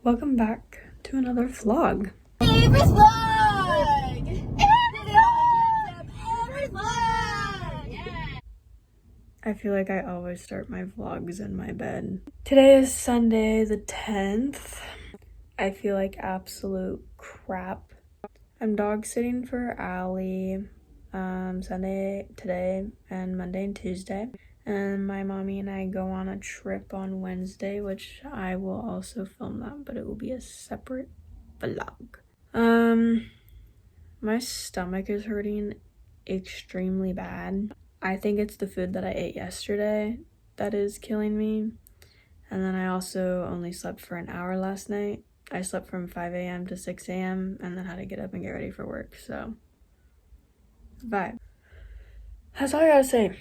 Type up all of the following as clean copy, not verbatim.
Welcome back to another vlog. Favorite vlog! Favorite vlog! Yeah. I feel like I always start my vlogs in my bed. Today is Sunday the 10th. I feel like absolute crap. I'm dog sitting for Allie Sunday today and Monday and Tuesday. And my mommy and I go on a trip on Wednesday, which I will also film that, but it will be a separate vlog. My stomach is hurting extremely bad. I think it's the food that I ate yesterday that is killing me. And then I also only slept for an hour last night. I slept from 5 a.m. to 6 a.m. and then had to get up and get ready for work, so vibe. That's all I gotta say.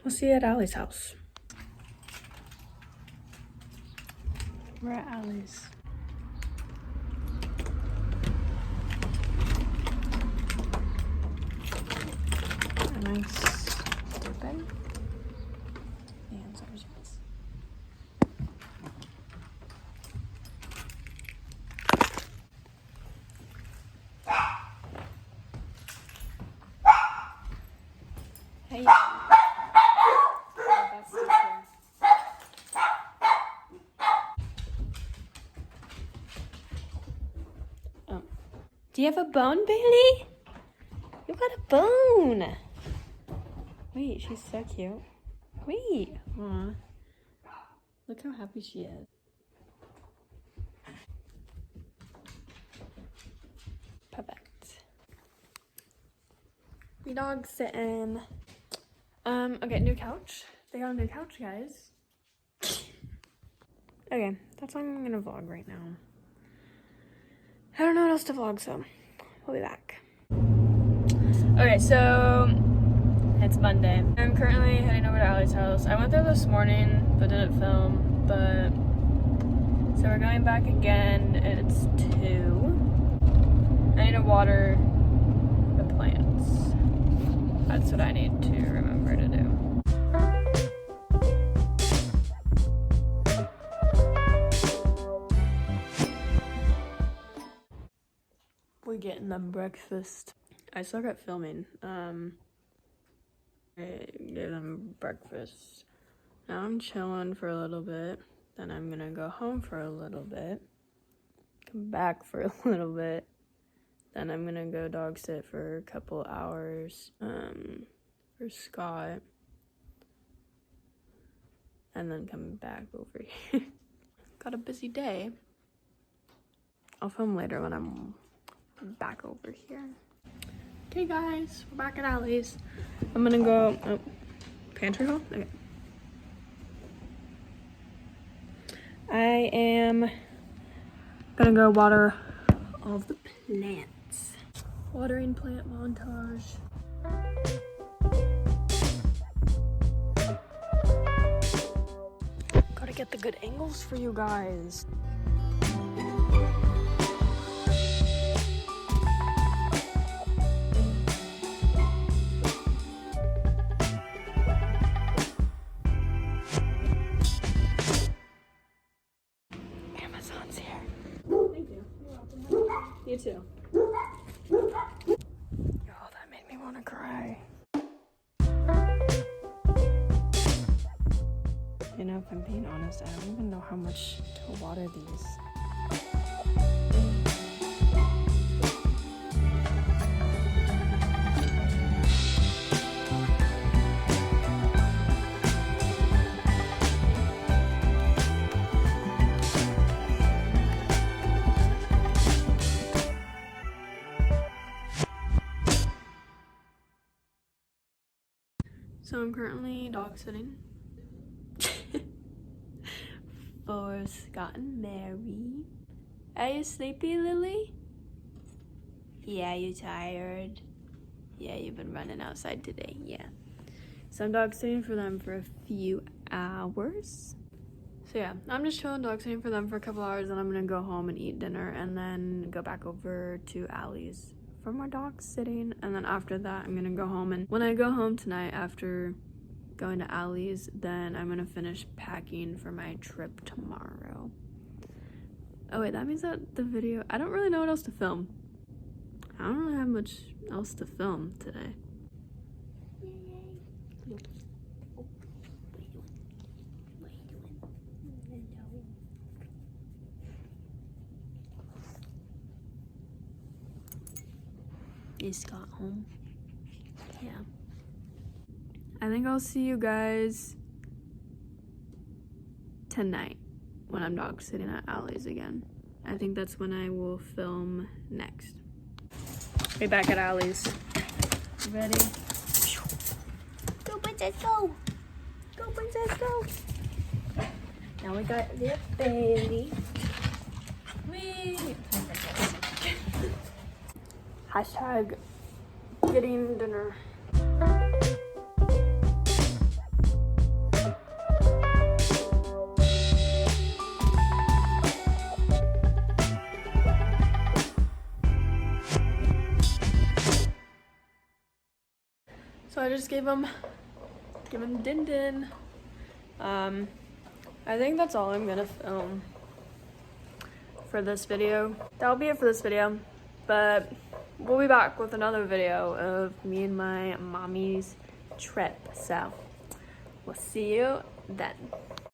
We'll see you at Allie's house. We're at Allie's. Am I stupid? The answer is yes. Hey. Do you have a bone, Bailey? You got a bone. Wait, she's so cute. Wait. Aw. Look how happy she is. Perfect. We dog sitting. Okay, new couch. They got a new couch, guys. Okay, that's all I'm gonna vlog right now. I don't know what else to vlog, so we'll be back. Okay, so it's Monday. I'm currently heading over to Allie's house. I went there this morning, but didn't film, so we're going back again. It's 2. I need to water the plants. That's what I need to remember to do. We're getting them breakfast. I suck at filming. I gave them breakfast. Now I'm chilling for a little bit. Then I'm gonna go home for a little bit. Come back for a little bit. Then I'm gonna go dog sit for a couple hours for Scott. And then come back over here. Got a busy day. I'll film later when I'm back over here. Okay guys, we're back at Allie's. I'm gonna go, pantry hall? Okay. I am gonna go water all of the plants. Watering plant montage. Gotta get the good angles for you guys. Amazon's here. Thank you. You're welcome. You too. Oh, that made me want to cry. You know, if I'm being honest, I don't even know how much to water these. So I'm currently dog sitting for Scott and Mary. Are you sleepy, Lily? Yeah, you tired? Yeah, you've been running outside today, yeah. So I'm dog sitting for them for a few hours. So yeah, I'm just chilling dog sitting for them for a couple hours, and I'm gonna go home and eat dinner and then go back over to Allie's for more dog sitting. And then after that, I'm gonna go home, and when I go home tonight after going to Allie's, then I'm gonna finish packing for my trip tomorrow. Oh wait, that means that the video, I don't really know what else to film. I don't really have much else to film today. Is Scott home? Yeah. I think I'll see you guys tonight when I'm dog sitting at Allie's again. I think that's when I will film next. Be back at Allie's. Ready? Go, princess, go. Go, princess, go. Now we got the baby. Wee. Hashtag getting dinner. So I just gave him Din Din. I think that's all I'm gonna film for this video. That'll be it for this video, but we'll be back with another video of me and my mommy's trip. So we'll see you then.